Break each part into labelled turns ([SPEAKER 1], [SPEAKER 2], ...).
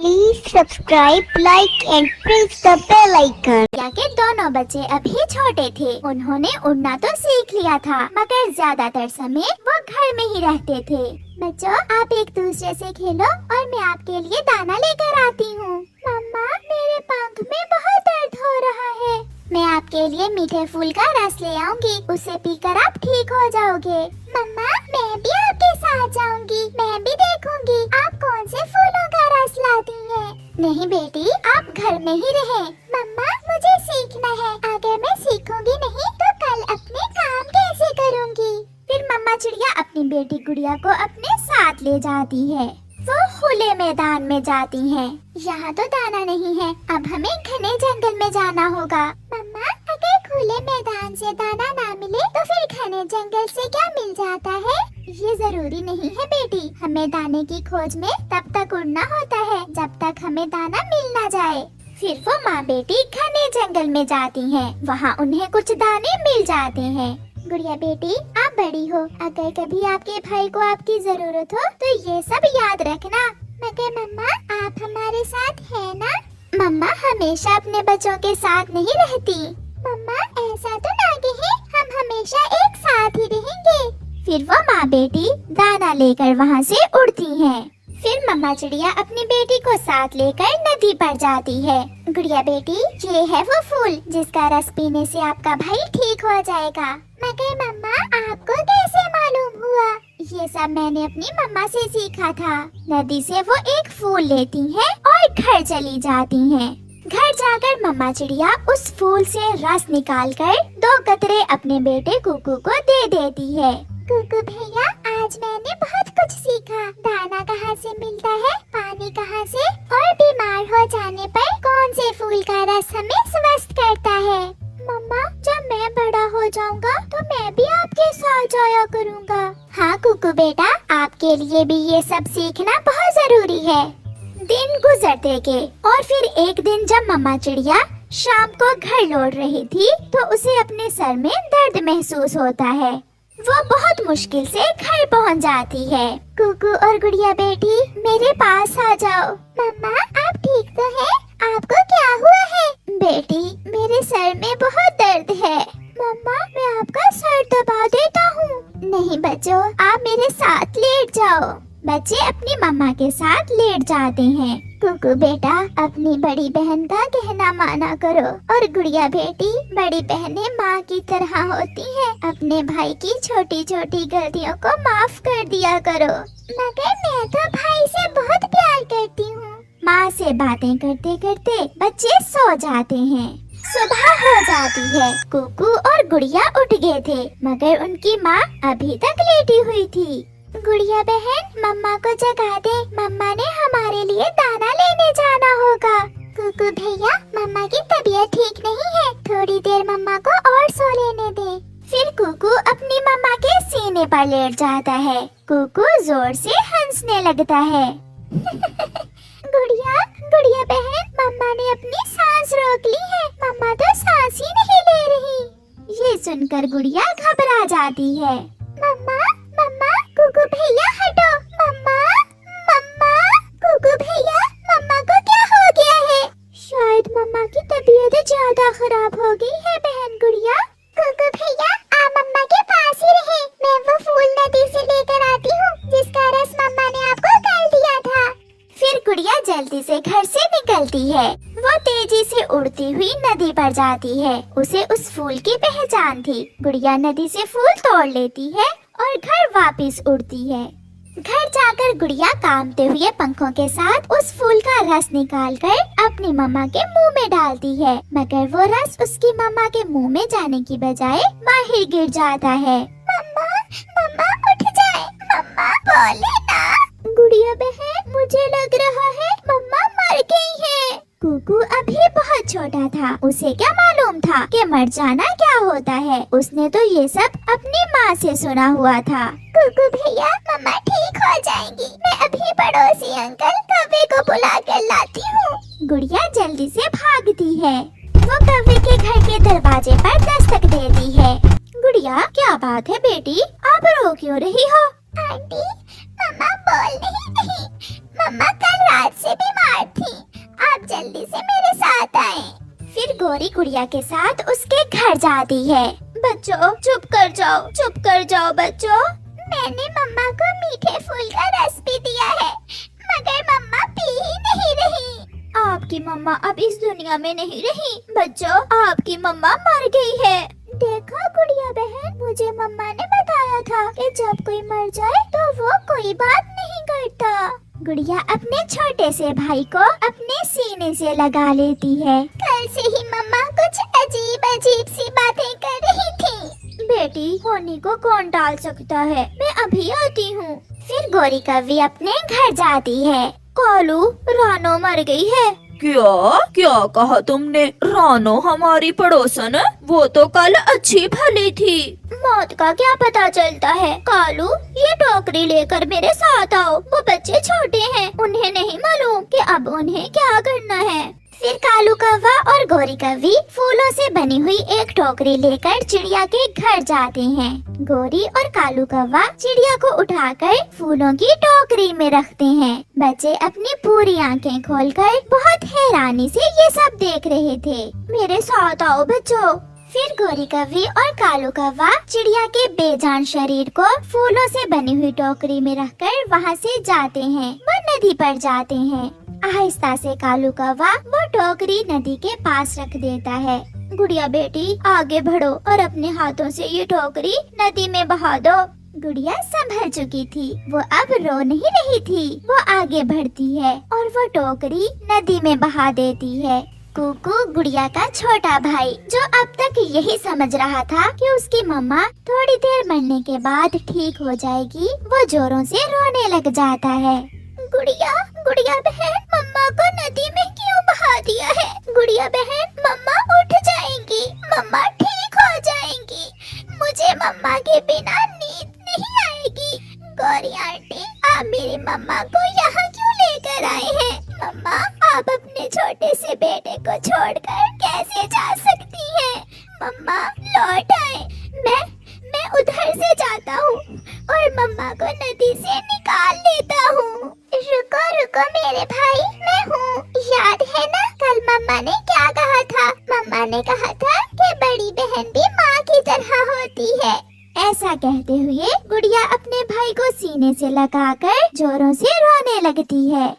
[SPEAKER 1] Please subscribe, like and press the bell icon.
[SPEAKER 2] या के दोनों बच्चे अभी छोटे थे। उन्होंने उड़ना तो सीख लिया था, मगर ज्यादातर समय वो घर में ही रहते थे। बच्चों, आप एक दूसरे से खेलो और मैं आपके लिए दाना लेकर आती हूँ। मम्मा, मेरे पंख में बहुत दर्द हो रहा है। मैं आपके लिए मीठे फूल का रस ले आऊंगी, उसे पीकर आप ठीक हो जाओगे। मम्मा, मैं भी आपके साथ जाऊंगी। मैं भी देखूंगी आप कौन से फूलों का रस लाती हैं। नहीं बेटी, आप घर में ही रहें। मम्मा, मुझे सीखना है। अगर मैं सीखूंगी नहीं तो कल अपने काम कैसे करूंगी? फिर मम्मा चिड़िया अपनी बेटी गुड़िया को अपने साथ ले जाती है। वो खुले मैदान में जाती हैं। यहाँ तो दाना नहीं है, अब हमें घने जंगल में जाना होगा। मम्मा, अगर खुले मैदान से दाना ना मिले तो फिर घने जंगल से क्या मिल जाता है? ये जरूरी नहीं है बेटी, हमें दाने की खोज में तब तक उड़ना होता है जब तक हमें दाना मिल ना जाए। फिर वो माँ बेटी घने जंगल में जाती हैं। वहाँ उन्हें कुछ दाने मिल जाते हैं। गुड़िया बेटी, आप बड़ी हो, अगर कभी आपके भाई को आपकी जरूरत हो तो ये सब याद रखना। मगर मम्मा, आप हमारे साथ है ना? मम्मा हमेशा अपने बच्चों के साथ नहीं रहती। मम्मा, ऐसा तो ना कहे, हम हमेशा एक साथ ही रहेंगे। फिर वो माँ बेटी दाना लेकर वहाँ से उड़ती हैं। फिर मम्मा चिड़िया अपनी बेटी को साथ लेकर नदी पर जाती है। गुड़िया बेटी, ये है वो फूल जिसका रस पीने से आपका भाई ठीक हो जाएगा। मगर मम्मा, आपको कैसे मालूम हुआ? ये सब मैंने अपनी मम्मा से सीखा था। नदी से वो एक फूल लेती हैं और घर चली जाती हैं। घर जाकर मम्मा चिड़िया उस फूल से रस निकालकर 2 कतरे अपने बेटे कुकू को दे देती है। कुकू भैया, आज मैंने बहुत कुछ सीखा। दाना कहाँ से मिलता है, पानी कहाँ से, और बीमार हो जाने पर कौन से फूल का रस हमें स्वस्थ करता है। मम्मा, जब मैं बड़ा हो जाऊंगा तो मैं भी आपके साथ जाया करूंगा। हाँ कुकू बेटा, आपके लिए भी ये सब सीखना बहुत जरूरी है। दिन गुजरते गए और फिर एक दिन जब मम्मा चिड़िया शाम को घर लौट रही थी तो उसे अपने सर में दर्द महसूस होता है। वो बहुत मुश्किल से घर पहुंच जाती है। कुकू और गुड़िया बेटी, मेरे पास आ जाओ। मम्मा, आप ठीक तो हैं? आपको क्या हुआ है? बेटी, मेरे सर में बहुत दर्द है। मम्मा, मैं आपका सर दबा देता हूँ। नहीं बच्चों, आप मेरे साथ लेट जाओ। बच्चे अपनी मम्मा के साथ लेट जाते हैं। कुकू बेटा, अपनी बड़ी बहन का कहना माना करो। और गुड़िया बेटी, बड़ी बहनें माँ की तरह होती हैं। अपने भाई की छोटी छोटी गलतियों को माफ कर दिया करो। मगर मैं तो भाई से बहुत प्यार करती हूँ। माँ से बातें करते करते बच्चे सो जाते हैं। सुबह हो जाती है। कुकू और गुड़िया उठ गए थे, मगर उनकी माँ अभी तक लेटी हुई थी। गुड़िया बहन, मम्मा को जगा दे, मम्मा ने हमारे लिए दाना लेने जाना होगा। कुकू भैया, मम्मा की तबीयत ठीक नहीं है, थोड़ी देर मम्मा को और सो लेने दे। फिर कुकू अपनी मम्मा के सीने पर लेट जाता है। कुकू जोर से हंसने लगता है। गुड़िया, गुड़िया बहन, मम्मा ने अपनी सांस रोक ली है, मम्मा तो सांस ही नहीं ले रही। ये सुनकर गुड़िया घबरा जाती है। मम्मा, मम्मा, कुकू भैया हटो। मम्मा, मम्मा, कुकू भैया, मम्मा को क्या हो गया है? शायद मम्मा की तबीयत ज्यादा खराब हो गई है बहन गुड़िया। कुकू भैया, आप मम्मा के पास ही रहे, मैं वो फूल नदी से लेकर आती हूँ जिसका रस मम्मा ने आपको कल दिया था। फिर गुड़िया जल्दी से घर से निकलती है। वो तेजी से उड़ती हुई नदी पर जाती है। उसे उस फूल की पहचान थी। गुड़िया नदी से फूल तोड़ लेती है और घर वापस उड़ती है। घर जाकर गुड़िया कांपते हुए पंखों के साथ उस फूल का रस निकालकर अपनी मम्मा के मुंह में डालती है, मगर वो रस उसकी मम्मा के मुंह में जाने की बजाय बाहर गिर जाता है। मम्मा, मम्मा उठ जाए, मम्मा बोले ना। गुड़िया बहन, मुझे लग रहा है मम्मा मर गई है। कुकू अभी बहुत छोटा था, उसे क्या मालूम था कि मर जाना क्या होता है। उसने तो ये सब अपनी माँ से सुना हुआ था। कुकू भैया, मम्मा ठीक हो जाएंगी, मैं अभी पड़ोसी अंकल कौवे को बुला कर लाती हूँ। गुड़िया जल्दी से भागती है। वो कौवे के घर के दरवाजे पर दस्तक देती है। गुड़िया, क्या बात है बेटी, आप रो क्यों रही हो? आंटी, मम्मा बोल नहीं रही। मम्मा कल रात से बीमार थी। गौरी गुड़िया के साथ उसके घर जाती है। बच्चों चुप कर जाओ बच्चों। मैंने मम्मा को मीठे फूल का रस भी दिया है, मगर मम्मा पी ही नहीं रही। आपकी मम्मा अब इस दुनिया में नहीं रही बच्चों, आपकी मम्मा मर गई है। देखा गुड़िया बहन, मुझे मम्मा ने बताया था कि जब कोई मर जाए तो वो कोई बात नहीं करता। गुड़िया अपने छोटे से भाई को अपने सीने से लगा लेती है। कल से ही मम्मा कुछ अजीब सी बातें कर रही थी। बेटी, होनी को कौन टाल सकता है, मैं अभी आती हूँ। फिर गौरी कव्वी अपने घर जाती है। कालू, रानो मर गई है।
[SPEAKER 3] क्या कहा तुमने? रानो हमारी पड़ोसन है, वो तो कल अच्छी भली थी।
[SPEAKER 2] मौत का क्या पता चलता है। कालू, ये टोकरी लेकर मेरे साथ आओ। वो बच्चे छोटे हैं, उन्हें नहीं मालूम कि अब उन्हें क्या करना है। फिर कालू कौवा और गौरी कव्वी फूलों से बनी हुई एक टोकरी लेकर चिड़िया के घर जाते हैं। गौरी और कालू कौवा चिड़िया को उठाकर फूलों की टोकरी में रखते हैं। बच्चे अपनी पूरी आंखें खोलकर बहुत हैरानी से ये सब देख रहे थे। मेरे साथ आओ बच्चों। फिर गौरी कव्वी और कालू कौवा चिड़िया के बेजान शरीर को फूलों से बनी हुई टोकरी में रखकर वहाँ से जाते हैं। वो नदी पर जाते हैं। आहिस्ता से कालू कौवा वो टोकरी नदी के पास रख देता है। गुड़िया बेटी, आगे बढ़ो और अपने हाथों से ये टोकरी नदी में बहा दो। गुड़िया संभल चुकी थी, वो अब रो नहीं रही थी। वो आगे बढ़ती है और वो टोकरी नदी में बहा देती है। कुकू गुड़िया का छोटा भाई, जो अब तक यही समझ रहा था कि उसकी मम्मा थोड़ी देर मरने के बाद ठीक हो जाएगी, वो जोरों से रोने लग जाता है। गुड़िया बहन, मम्मा को नदी में क्यों बहा दिया है? गुड़िया बहन, मम्मा उठ जाएंगी, मम्मा ठीक हो जाएंगी। मुझे मम्मा के बिना नींद नहीं आएगी। गौरी आंटी, आप मेरी मम्मा को यहाँ क्यों लेकर आए हैं? मम्मा, आप अपने छोटे से बेटे को छोड़कर कैसे जा सकती हैं? मम्मा लौट आए। मैं उधर से जाता हूँ और मम्मा को नदी से निकाल लेता हूँ। रुको मेरे भाई, मैं हूँ। याद है ना कल मम्मा ने क्या कहा था? मम्मा ने कहा था कि बड़ी बहन भी माँ की तरह होती है। ऐसा कहते हुए गुड़िया अपने भाई को सीने से लगाकर जोरों से रोने लगती है।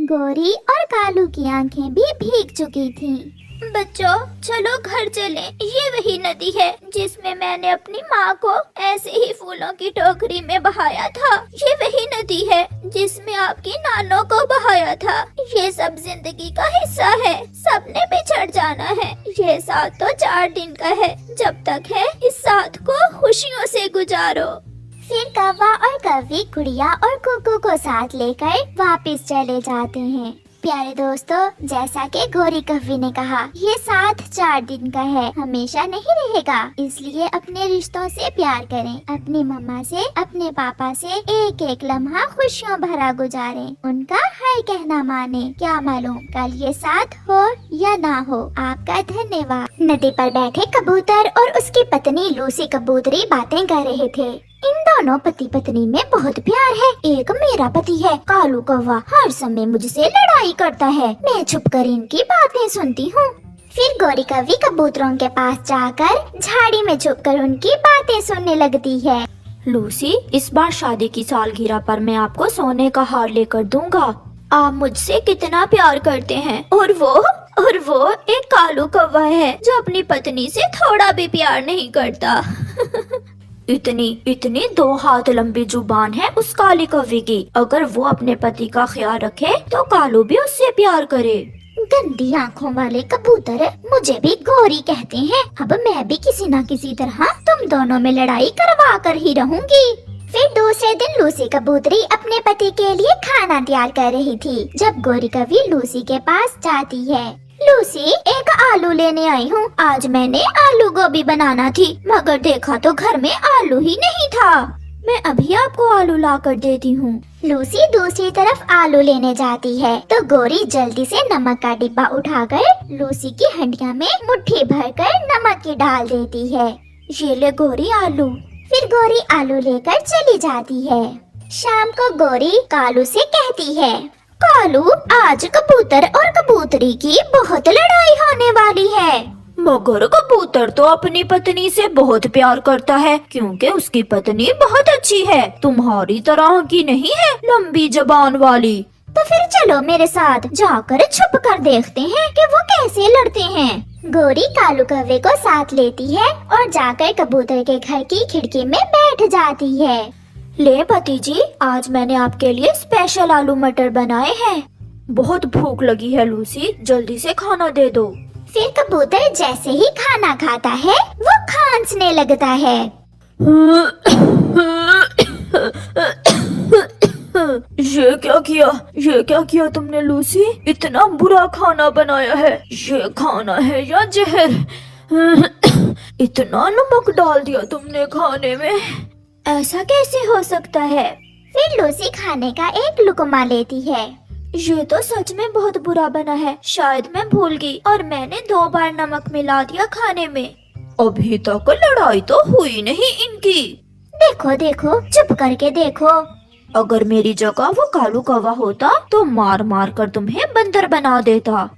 [SPEAKER 2] गौरी और कालू की आंखें भी भीग चुकी थीं। बच्चों चलो घर चलें। ये वही नदी है जिसमें मैंने अपनी माँ को ऐसे ही फूलों की टोकरी में बहाया था। ये वही नदी है जिसमें आपकी नानों को बहाया था। ये सब जिंदगी का हिस्सा है, सबने बिछड़ जाना है। ये साथ तो 4 दिन का है, जब तक है इस साथ को खुशियों से गुजारो। फिर कौवा और कव्वी गुड़िया और कुकू को साथ लेकर वापस चले जाते हैं। प्यारे दोस्तों, जैसा कि गौरी कव्वी ने कहा, ये साथ 4 दिन का है, हमेशा नहीं रहेगा। इसलिए अपने रिश्तों से प्यार करें, अपनी मम्मा से, अपने पापा से एक एक लम्हा खुशियों भरा गुजारें, उनका हर कहना माने। क्या मालूम कल ये साथ हो या ना हो। आपका धन्यवाद। नदी पर बैठे कबूतर और उसकी पत्नी लूसी कबूतरी बातें कर रहे थे। इन दोनों पति पत्नी में बहुत प्यार है। एक मेरा पति है, कालू कौवा हर समय मुझसे लड़ाई करता है, मैं छुपकर इनकी बातें सुनती हूँ। फिर गौरी कव्वी कबूतरों के पास जाकर झाड़ी में छुपकर उनकी बातें सुनने लगती है।
[SPEAKER 3] लूसी, इस बार शादी की सालगिरह पर मैं आपको सोने का हार लेकर दूंगा। आप मुझसे कितना प्यार करते हैं। और वो एक कालू कौवा है जो अपनी पत्नी से थोड़ा भी प्यार नहीं करता। इतनी 2 हाथ लंबी जुबान है उस काली कौवे की। अगर वो अपने पति का ख्याल रखे तो कालू भी उससे प्यार करे।
[SPEAKER 2] गंदी आँखों वाले कबूतर, मुझे भी गौरी कहते हैं। अब मैं भी किसी न किसी तरह तुम दोनों में लड़ाई करवा कर ही रहूंगी। फिर दूसरे दिन लूसी कबूतरी अपने पति के लिए खाना तैयार कर रही थी जब गौरी कव्वी लूसी के पास जाती है। लूसी, एक आलू लेने आई हूँ। आज मैंने आलू गोभी बनाना थी, मगर देखा तो घर में आलू ही नहीं था।
[SPEAKER 3] मैं अभी आपको आलू ला कर देती हूँ।
[SPEAKER 2] लूसी दूसरी तरफ आलू लेने जाती है तो गौरी जल्दी से नमक का डिब्बा उठाकर लूसी की हंडिया में मुट्ठी भरकर नमक की डाल देती है।
[SPEAKER 3] ये ले गौरी आलू।
[SPEAKER 2] फिर गौरी आलू लेकर चली जाती है। शाम को गोरी कालू से कहती है, कालू आज कबूतर और कबूतरी की बहुत लड़ाई होने वाली है।
[SPEAKER 3] मगर कबूतर तो अपनी पत्नी से बहुत प्यार करता है क्योंकि उसकी पत्नी बहुत अच्छी है, तुम्हारी तरह की नहीं है लंबी जबान वाली।
[SPEAKER 2] तो फिर चलो मेरे साथ जाकर छुप कर देखते हैं कि वो कैसे लड़ते हैं। गोरी कालू कौवे को साथ लेती है और जाकर कबूतर के घर की खिड़की में बैठ जाती है।
[SPEAKER 3] ले पति जी, आज मैंने आपके लिए स्पेशल आलू मटर बनाए हैं। बहुत भूख लगी है लूसी, जल्दी से खाना दे दो।
[SPEAKER 2] फिर कबूतर जैसे ही खाना खाता है वो खांसने लगता है।
[SPEAKER 3] ये क्या किया तुमने लूसी? इतना बुरा खाना बनाया है। ये खाना है या जहर? इतना नमक डाल दिया तुमने खाने में, ऐसा कैसे हो सकता है?
[SPEAKER 2] फिर लूसी खाने का एक लुकमा लेती है।
[SPEAKER 3] ये तो सच में बहुत बुरा बना है, शायद मैं भूल गई और मैंने 2 बार नमक मिला दिया खाने में। अभी तक लड़ाई तो हुई नहीं इनकी।
[SPEAKER 2] देखो देखो, चुप करके देखो।
[SPEAKER 3] अगर मेरी जगह वो कालू कौवा होता तो मार मार कर तुम्हें बंदर बना देता।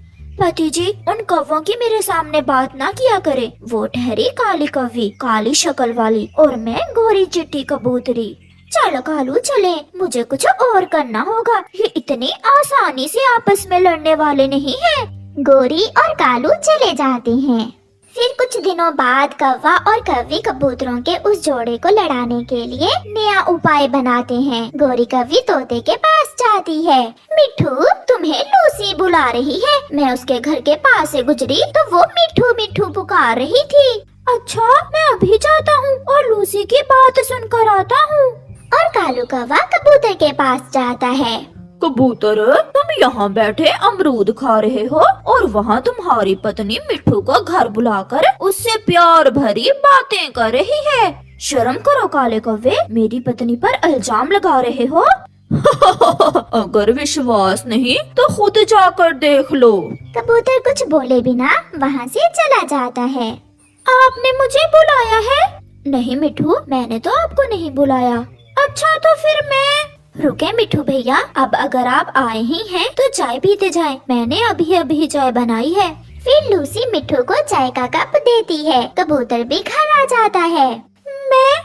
[SPEAKER 3] पति जी, उन कौवों की मेरे सामने बात ना किया करे। वो ठहरी काली कौवी, काली शक्ल वाली, और मैं गोरी चिट्टी कबूतरी। चलो कालू चले, मुझे कुछ और करना होगा। ये इतनी आसानी से आपस में लड़ने वाले नहीं हैं।
[SPEAKER 2] गोरी और कालू चले जाते हैं। फिर कुछ दिनों बाद कौवा और कौवी कबूतरों के उस जोड़े को लड़ाने के लिए नया उपाय बनाते हैं। गोरी कौवी तोते के पास जाती है। मिठू, तुम्हें लूसी बुला रही है। मैं उसके घर के पास से गुजरी तो वो मिठू मिठू पुकार रही थी।
[SPEAKER 3] अच्छा, मैं अभी जाता हूँ और लूसी की बात सुनकर आता हूँ।
[SPEAKER 2] और कालू कौवा कबूतर के पास जाता है।
[SPEAKER 3] कबूतर, तुम यहाँ बैठे अमरूद खा रहे हो और वहाँ तुम्हारी पत्नी मिठू को घर बुलाकर उससे प्यार भरी बातें कर रही है। शर्म करो काले कौवे, मेरी पत्नी पर इल्जाम लगा रहे हो। अगर विश्वास नहीं तो खुद जाकर देख लो।
[SPEAKER 2] कबूतर कुछ बोले बिना वहाँ से चला जाता है।
[SPEAKER 3] आपने मुझे बुलाया है? नहीं मिठू, मैंने तो आपको नहीं बुलाया। अच्छा, तो फिर मैं।
[SPEAKER 2] रुके मिठू भैया, अब अगर आप आए ही हैं तो चाय पीते जाएं। मैंने अभी अभी चाय बनाई है। फिर लूसी मिठू को चाय का कप देती है। कबूतर भी घर आ जाता है।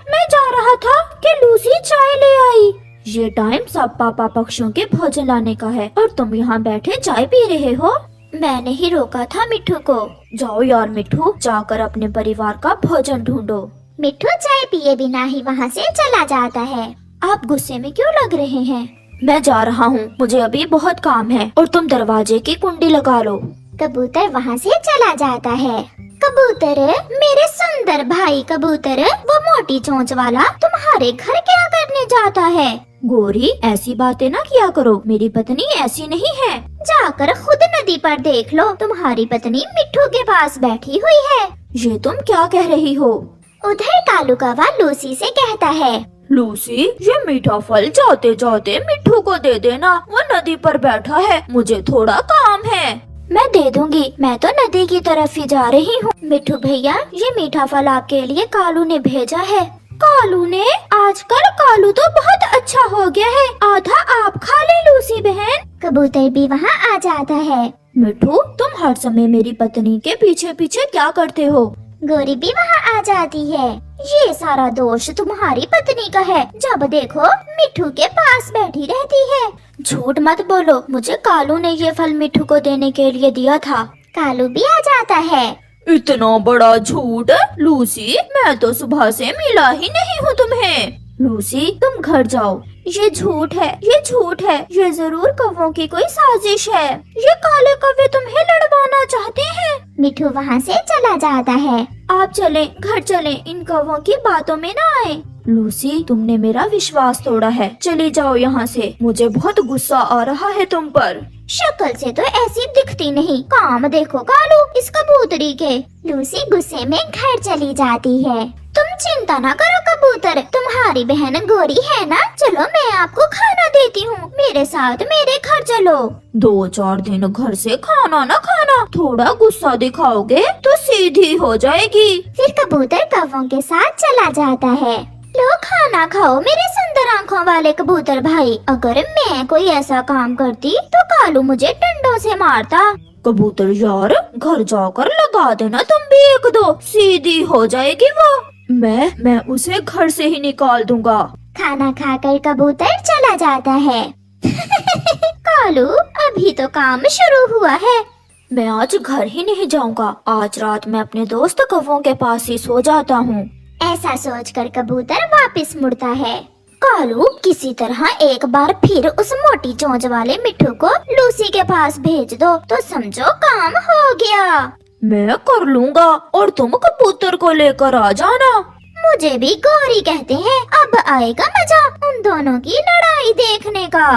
[SPEAKER 3] मैं जा रहा था कि लूसी चाय ले आई। ये टाइम सब पापा पक्षियों के भोजन लाने का है और तुम यहाँ बैठे चाय पी रहे हो।
[SPEAKER 2] मैंने ही रोका था मिठू को।
[SPEAKER 3] जाओ यार मिठू, जाकर अपने परिवार का भोजन ढूंढो।
[SPEAKER 2] मिठू चाय पिए बिना ही वहाँ से चला जाता है।
[SPEAKER 3] आप गुस्से में क्यों लग रहे हैं? मैं जा रहा हूँ, मुझे अभी बहुत काम है और तुम दरवाजे की कुंडी लगा लो।
[SPEAKER 2] कबूतर वहाँ से चला जाता है। कबूतर, मेरे सुंदर भाई कबूतर, वो मोटी चोंच वाला तुम्हारे घर क्या करने जाता है?
[SPEAKER 3] गोरी, ऐसी बातें ना किया करो, मेरी पत्नी ऐसी नहीं है।
[SPEAKER 2] जाकर खुद नदी पर देख लो, तुम्हारी पत्नी मिठू के पास बैठी हुई है।
[SPEAKER 3] ये तुम क्या कह रही हो?
[SPEAKER 2] उधर कालू कौवा लूसी से कहता है,
[SPEAKER 3] लूसी, ये मीठा फल जाते जाते मिठू को दे देना, वो नदी पर बैठा है, मुझे थोड़ा काम है।
[SPEAKER 2] मैं दे दूंगी, मैं तो नदी की तरफ ही जा रही हूँ। मिठू भैया, ये मीठा फल आपके लिए कालू ने भेजा है।
[SPEAKER 3] कालू ने? आजकल कालू तो बहुत अच्छा हो गया है, आधा आप खा ले लूसी बहन।
[SPEAKER 2] कबूतर भी वहाँ आ जाता है।
[SPEAKER 3] मिठू, तुम हर समय मेरी पत्नी के पीछे पीछे क्या करते हो?
[SPEAKER 2] गोरी भी वहाँ आ जाती है। ये सारा दोष तुम्हारी पत्नी का है, जब देखो मिठू के पास बैठी रहती है।
[SPEAKER 3] झूठ मत बोलो, मुझे कालू ने ये फल मिठू को देने के लिए दिया था।
[SPEAKER 2] कालू भी आ जाता है।
[SPEAKER 3] इतना बड़ा झूठ? लूसी, मैं तो सुबह से मिला ही नहीं हूँ तुम्हें। लूसी, तुम घर जाओ। ये झूठ है, ये झूठ है, ये जरूर कौवों की कोई साजिश है। ये काले कौवे तुम्हें लड़वाना चाहते हैं।
[SPEAKER 2] मिठू वहाँ से चला जाता है।
[SPEAKER 3] आप चलें, घर चलें, इन कौवों की बातों में ना आए। लूसी, तुमने मेरा विश्वास तोड़ा है, चली जाओ यहाँ से, मुझे बहुत गुस्सा आ रहा है तुम पर।
[SPEAKER 2] शक्ल से तो ऐसी दिखती नहीं, काम देखो कालू इस कबूतरी के। लूसी गुस्से में घर चली जाती है। तुम चिंता ना करो कबूतर, तुम्हारी बहन गोरी है ना, चलो मैं आपको खाना देती हूँ, मेरे साथ मेरे घर चलो।
[SPEAKER 3] 2-4 दिन घर से खाना न खाना, थोड़ा गुस्सा दिखाओगे तो सीधी हो जाएगी।
[SPEAKER 2] फिर कबूतर कौवों के साथ चला जाता है। लो खाना खाओ मेरे सुंदर आँखों वाले कबूतर भाई। अगर मैं कोई ऐसा काम करती तो कालू मुझे डंडों से मारता।
[SPEAKER 3] कबूतर यार, घर जाकर लगा देना तुम भी एक दो, सीधी हो जाएगी वो। मैं उसे घर से ही निकाल दूंगा।
[SPEAKER 2] खाना खाकर कबूतर चला जाता है। कालू अभी तो काम शुरू हुआ है।
[SPEAKER 3] मैं आज घर ही नहीं जाऊंगा, आज रात मैं अपने दोस्त कौवों के पास ही सो जाता हूँ।
[SPEAKER 2] ऐसा सोचकर कबूतर वापस मुड़ता है। कालू किसी तरह एक बार फिर उस मोटी चोंच वाले मिट्ठू को लूसी के पास भेज दो तो समझो काम हो गया।
[SPEAKER 3] मैं कर लूंगा और तुम कबूतर को लेकर आ जाना।
[SPEAKER 2] मुझे भी गौरी कहते हैं। अब आएगा मजा उन दोनों की लड़ाई देखने का।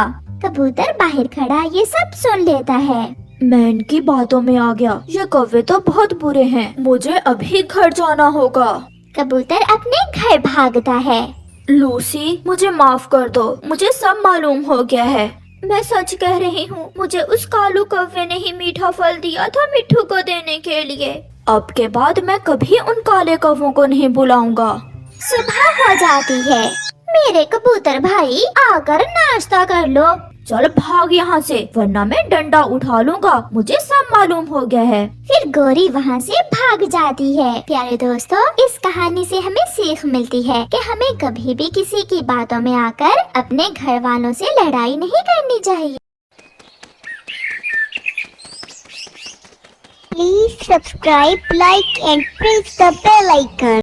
[SPEAKER 2] कबूतर बाहर खड़ा ये सब सुन लेता है।
[SPEAKER 3] मैं इनकी बातों में आ गया, ये कौवे तो बहुत बुरे हैं, मुझे अभी घर जाना होगा।
[SPEAKER 2] कबूतर अपने घर भागता है।
[SPEAKER 3] लूसी मुझे माफ कर दो, मुझे सब मालूम हो गया है। मैं सच कह रही हूँ, मुझे उस कालू कौवे ने ही मीठा फल दिया था मिट्ठू को देने के लिए। अब के बाद मैं कभी उन काले कौवों को नहीं बुलाऊंगा।
[SPEAKER 2] सुबह हो जाती है। मेरे कबूतर भाई आकर नाश्ता कर लो।
[SPEAKER 3] चल भाग यहाँ से, वरना मैं डंडा उठा लूंगा, मुझे सब मालूम हो गया है।
[SPEAKER 2] फिर गोरी वहाँ से भाग जाती है। प्यारे दोस्तों, इस कहानी से हमें सीख मिलती है कि हमें कभी भी किसी की बातों में आकर अपने घर वालों से लड़ाई नहीं करनी चाहिए।
[SPEAKER 1] Please subscribe, like and press the bell icon.